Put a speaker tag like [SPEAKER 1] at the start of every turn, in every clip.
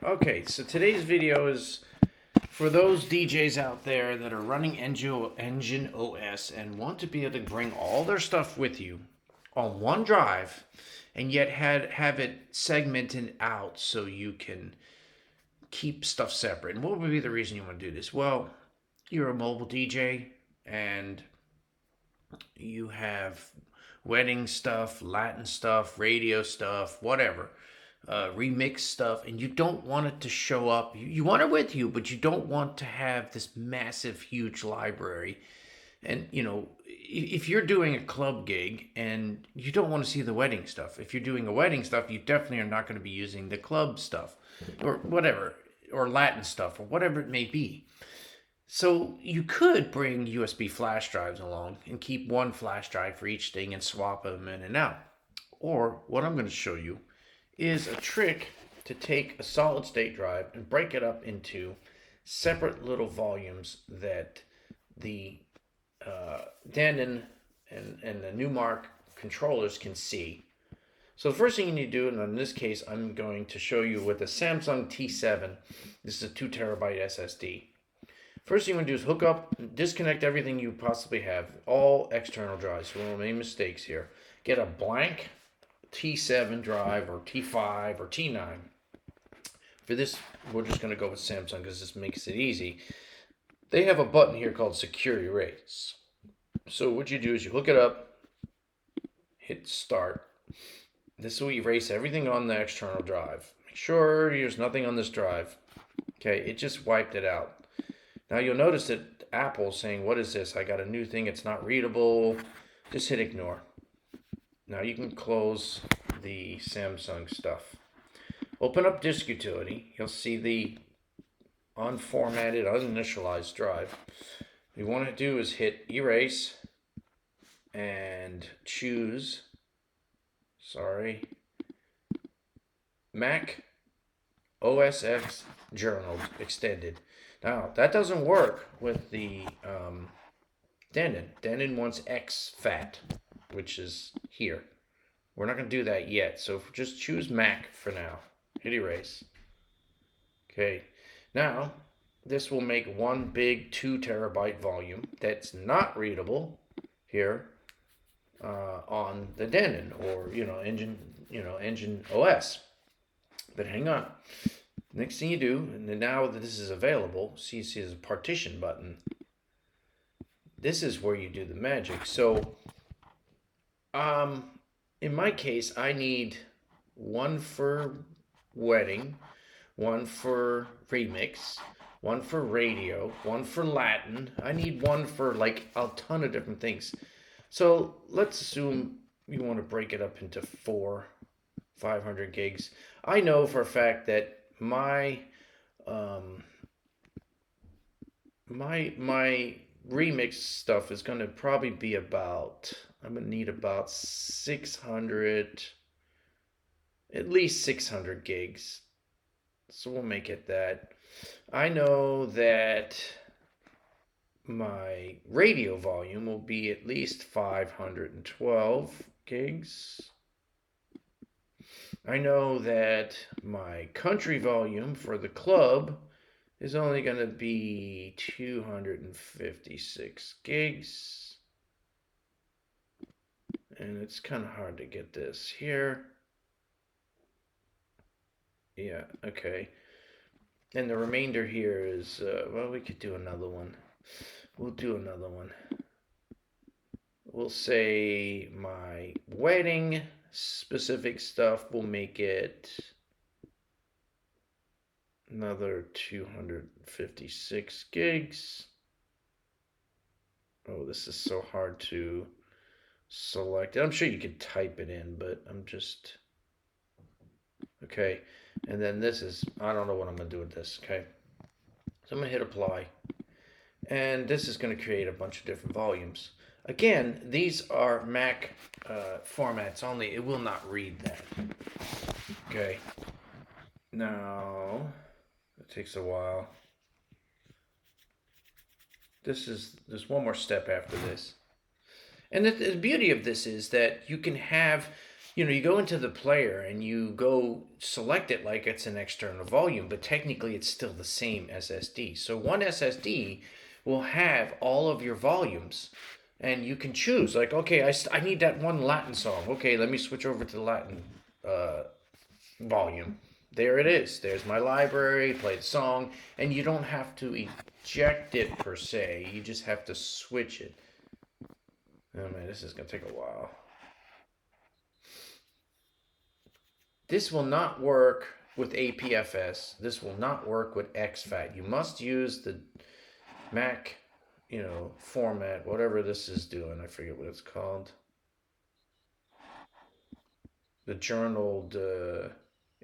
[SPEAKER 1] Okay, so today's video is for those DJs out there that are running Engine OS and want to be able to bring all their stuff with you on one drive and yet have it segmented out so you can keep stuff separate. And what would be the reason you want to do this? Well, you're a mobile DJ and you have wedding stuff, Latin stuff, radio stuff, whatever, remix stuff, and you don't want it to show up. You want it with you, but you don't want to have this massive, huge library. And, if you're doing a club gig and you don't want to see the wedding stuff, if you're doing a wedding stuff, you definitely are not going to be using the club stuff or whatever, or Latin stuff or whatever it may be. So you could bring USB flash drives along and keep one flash drive for each thing and swap them in and out. Or what I'm going to show you is a trick to take a solid state drive and break it up into separate little volumes that the Denon and the Newmark controllers can see. So the first thing you need to do, and in this case I'm going to show you with a Samsung T7, this is a 2 terabyte SSD. First thing you want to do is hook up, disconnect everything you possibly have, all external drives, so we won't make mistakes here. Get a blank T7 drive or T5 or T9. For this, we're just going to go with Samsung because this makes it easy. They have a button here called Secure Erase. So what you do is you hook it up, hit start. This will erase everything on the external drive. Make sure there's nothing on this drive. Okay, it just wiped it out. Now you'll notice that Apple's saying, what is this? I got a new thing, it's not readable. Just hit ignore. Now you can close the Samsung stuff. Open up Disk Utility. You'll see the unformatted, uninitialized drive. What you want to do is hit erase and choose, Mac OS X Journal Extended. Now, that doesn't work with the Denon. Denon wants exFAT, which is here. We're not going to do that yet, so just choose Mac for now. Hit erase. Okay, now this will make one big 2 terabyte volume that's not readable here on the Denon or Engine OS. But hang on. Next thing you do, and now that this is available, see there's a partition button. This is where you do the magic. So, in my case, I need one for wedding, one for remix, one for radio, one for Latin. I need one for like a ton of different things. So let's assume you want to break it up into 500 gigs. I know for a fact that my remix stuff is going to probably be about, I'm going to need about 600, at least 600 gigs. So we'll make it that. I know that my radio volume will be at least 512 gigs. I know that my country volume for the club is only going to be 256 gigs. And it's kind of hard to get this here. Yeah, okay. And the remainder here is, well, we could do another one. We'll do another one. We'll say my wedding specific stuff will make it another 256 gigs. Oh, this is so hard to select. I'm sure you could type it in, but I'm just... Okay, and then this is, I don't know what I'm going to do with this, okay? So I'm going to hit apply. And this is going to create a bunch of different volumes. Again, these are Mac formats only. It will not read that. Okay. Now, it takes a while. There's one more step after this. And the beauty of this is that you can have you go into the player and you go select it like it's an external volume, but technically it's still the same SSD. So one SSD will have all of your volumes, and you can choose like, okay, I need that one Latin song. Okay, let me switch over to the Latin uh, volume. There it is. There's my library, play the song, and you don't have to eject it per se. You just have to switch it. Oh man, this is gonna take a while. This will not work with APFS. This will not work with exFAT. You must use the Mac, format, whatever this is doing. I forget what it's called. The journaled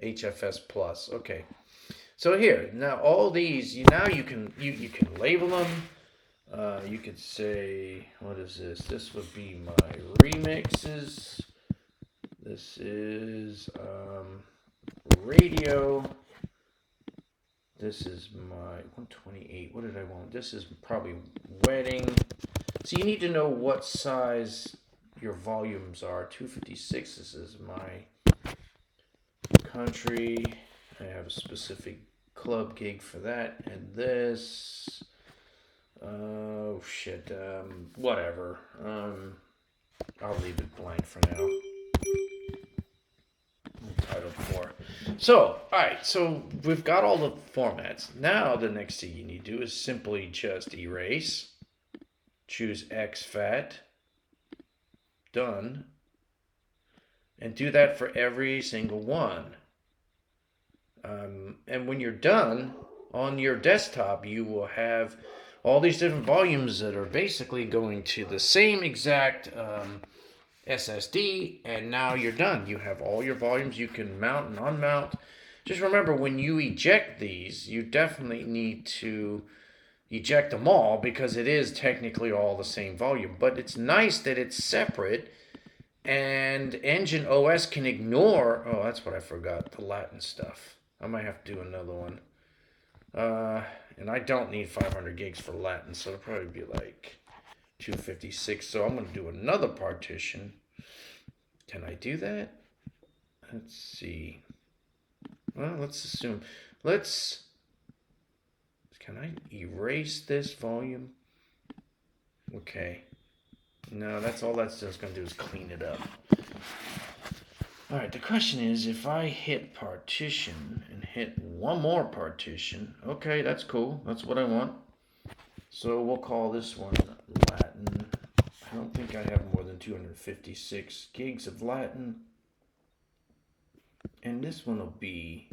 [SPEAKER 1] HFS Plus. Okay. So here, now all these, now you can label them. You could say, what is this? This would be my remixes. This is radio. This is my 128. What did I want? This is probably wedding. So you need to know what size your volumes are. 256. This is my country. I have a specific club gig for that. And this, oh shit, whatever. I'll leave it blank for now. Title 4. So, alright, so we've got all the formats. Now the next thing you need to do is simply just erase, choose exFAT, done, and do that for every single one. And when you're done, on your desktop, you will have all these different volumes that are basically going to the same exact SSD, and now you're done. You have all your volumes you can mount and unmount. Just remember, when you eject these, you definitely need to eject them all because it is technically all the same volume. But it's nice that it's separate, and Engine OS can ignore, oh, that's what I forgot, the Latin stuff. I might have to do another one. And I don't need 500 gigs for Latin, so it'll probably be like 256. So I'm going to do another partition. Can I do that? Let's see. Well, let's assume. Can I erase this volume? Okay. No, that's all that's just going to do is clean it up. Alright, the question is, if I hit partition and hit one more partition, okay, that's cool. That's what I want. So we'll call this one Latin. I don't think I have more than 256 gigs of Latin. And this one will be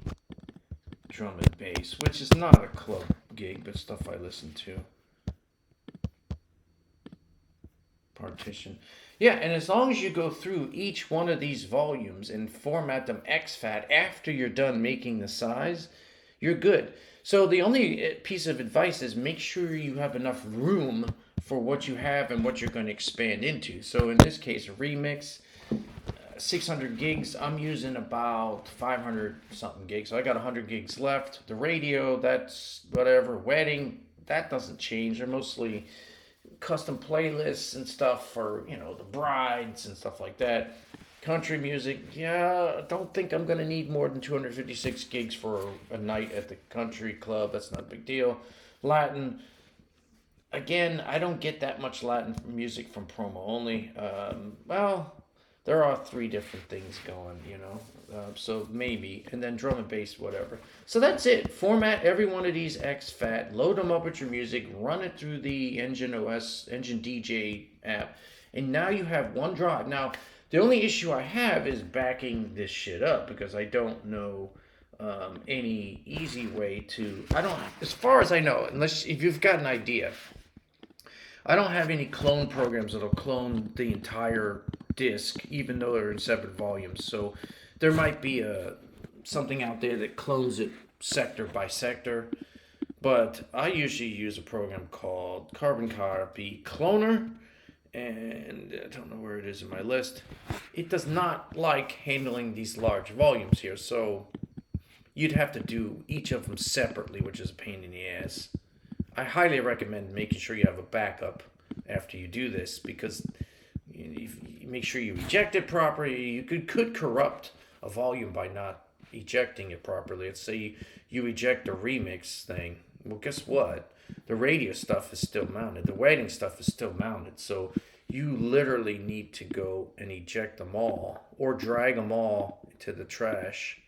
[SPEAKER 1] drum and bass, which is not a club gig, but stuff I listen to. Partition. Yeah, and as long as you go through each one of these volumes and format them exFAT after you're done making the size, you're good. So the only piece of advice is make sure you have enough room for what you have and what you're going to expand into. So in this case, a remix, 600 gigs, I'm using about 500 something gigs. So I got 100 gigs left. The radio, that's whatever. Wedding, that doesn't change. They're mostly custom playlists and stuff for, the brides and stuff like that. Country music, yeah, I don't think I'm going to need more than 256 gigs for a night at the country club. That's not a big deal. Latin, again, I don't get that much Latin music from promo only. Well, there are 3 different things going, so maybe. And then drum and bass, whatever. So that's it. Format every one of these exFAT, load them up with your music, run it through the Engine OS, Engine DJ app, and now you have one drive. Now, the only issue I have is backing this shit up because I don't know any easy way to, as far as I know, unless if you've got an idea, I don't have any clone programs that'll clone the entire disk, even though they're in separate volumes. So there might be something out there that clones it sector by sector. But I usually use a program called Carbon Copy Cloner. And I don't know where it is in my list. It does not like handling these large volumes here. So you'd have to do each of them separately, which is a pain in the ass. I highly recommend making sure you have a backup after you do this because you make sure you eject it properly. You could corrupt a volume by not ejecting it properly. Let's say you eject a remix thing. Well, guess what? The radio stuff is still mounted. The wedding stuff is still mounted. So you literally need to go and eject them all or drag them all to the trash.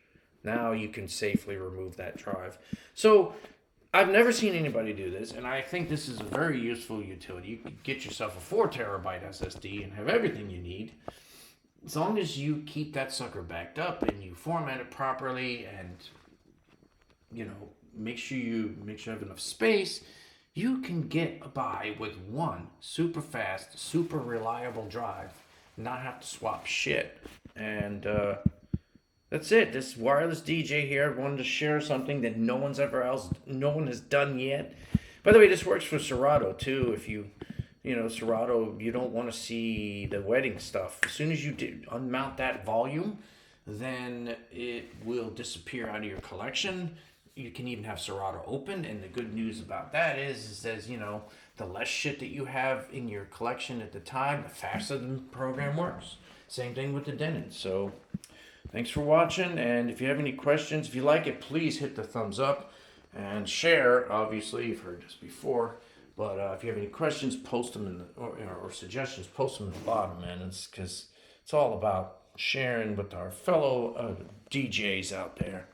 [SPEAKER 1] Now you can safely remove that drive. So I've never seen anybody do this, and I think this is a very useful utility. You can get yourself a 4 terabyte SSD and have everything you need. As long as you keep that sucker backed up and you format it properly and, make sure you have enough space, you can get by with one super fast, super reliable drive, not have to swap shit. And that's it. This wireless DJ here wanted to share something that no one has done yet. By the way, this works for Serato too. If Serato, you don't want to see the wedding stuff. As soon as you unmount that volume, then it will disappear out of your collection. You can even have Serato open, and the good news about that is the less shit that you have in your collection at the time, the faster the program works. Same thing with the Denon. So thanks for watching, and if you have any questions, if you like it, please hit the thumbs up and share. Obviously, you've heard this before, but if you have any questions, post them or suggestions, post them in the bottom, man. It's because it's all about sharing with our fellow DJs out there.